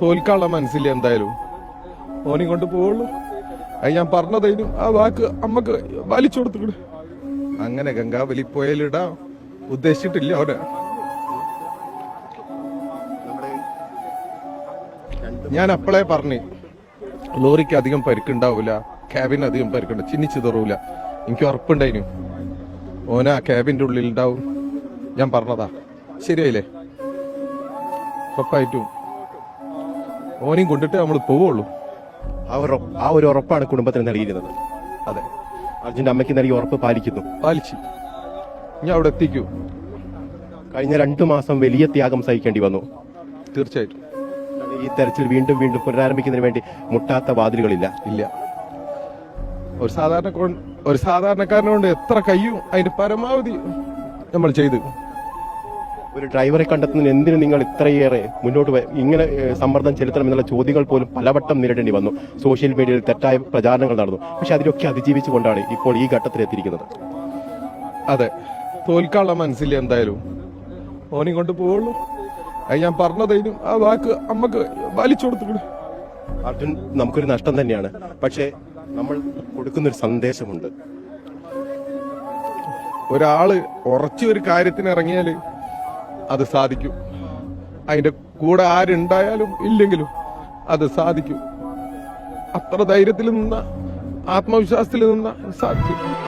തോൽക്കാനുള്ള മനസ്സില്ല എന്തായാലും. ഓനെ കൊണ്ട് പോവുള്ളൂ. അത് ഞാൻ പറഞ്ഞതേനും ആ വാക്ക് അമ്മക്ക് വലിച്ചു കൊടുത്തിട്ട് അങ്ങനെ ഗംഗാവലി പോയാലിടാ ഉദ്ദേശിച്ചിട്ടില്ല അവരെ. ഞാൻ അപ്പളേ പറഞ്ഞു ലോറിക്ക് അധികം പരിക്കുണ്ടാവൂല, ക്യാബിന് അധികം പരിക്കുണ്ട്, ചിന്നിച്ചിതറൂല. എനിക്ക് ഉറപ്പുണ്ടായിരുന്നു ഓന ആ ക്യാബിന്റെ ഉള്ളിൽ ഉണ്ടാവും. ഞാൻ പറഞ്ഞതാ, ശരിയായില്ലേ? ഉറപ്പായിട്ടും ഓനെയും കൊണ്ടിട്ട് നമ്മൾ പോവുള്ളൂ. ആ ഒരു ഉറപ്പാണ് കുടുംബത്തിന് നൽകിയിരുന്നത്. അതെ, അർജുന്റെ അമ്മയ്ക്ക് നൽകിയ ഉറപ്പ് പാലിച്ചു. ഞാൻ അവിടെ എത്തിക്കൂ. കഴിഞ്ഞ 2 മാസം വലിയ ത്യാഗം സഹിക്കേണ്ടി വന്നു. തീർച്ചയായിട്ടും ഈ തെരച്ചിൽ വീണ്ടും പുനരാരംഭിക്കുന്നതിന് വേണ്ടി മുട്ടാത്ത വാതിലുകളില്ല. ഇല്ല. ഒരു സാധാരണക്കാരനെ കൊണ്ട് എത്ര കഴിയും അതിന്റെ പരമാവധി നമ്മൾ ചെയ്തു. ഒരു ഡ്രൈവറെ കണ്ടെത്തുന്നതിന് എന്തിനു നിങ്ങൾ ഇത്രയേറെ മുന്നോട്ട് ഇങ്ങനെ സമ്മർദ്ദം ചെലുത്തണം എന്നുള്ള ചോദ്യങ്ങൾ പോലും പലവട്ടം നേരിടേണ്ടി വന്നു. സോഷ്യൽ മീഡിയയിൽ തെറ്റായ പ്രചാരണങ്ങൾ നടന്നു. പക്ഷെ അതിലൊക്കെ അതിജീവിച്ചുകൊണ്ടാണ് ഇപ്പോൾ ഈ ഘട്ടത്തിലെത്തിയിരിക്കുന്നത്. അതെ, തോൽക്കാനുള്ള മനസ്സില്ല എന്തായാലും. ഓനെയും കൊണ്ട് പോവുള്ളൂ. അത് ഞാൻ പറഞ്ഞതേനും ആ വാക്ക് അമ്മക്ക് വലിച്ചു കൊടുത്തിട്ട്. അർജുൻ നമുക്കൊരു നഷ്ടം തന്നെയാണ്. പക്ഷേ നമ്മൾ കൊടുക്കുന്നൊരു സന്ദേശമുണ്ട്. ഒരാള് ഉറച്ചൊരു കാര്യത്തിന് ഇറങ്ങിയാല് അത് സാധിക്കും. അതിന്റെ കൂടെ ആരുണ്ടായാലും ഇല്ലെങ്കിലും അത് സാധിക്കും. അത്ര ധൈര്യത്തിൽ നിന്ന, ആത്മവിശ്വാസത്തിൽ നിന്ന സാധിക്കും.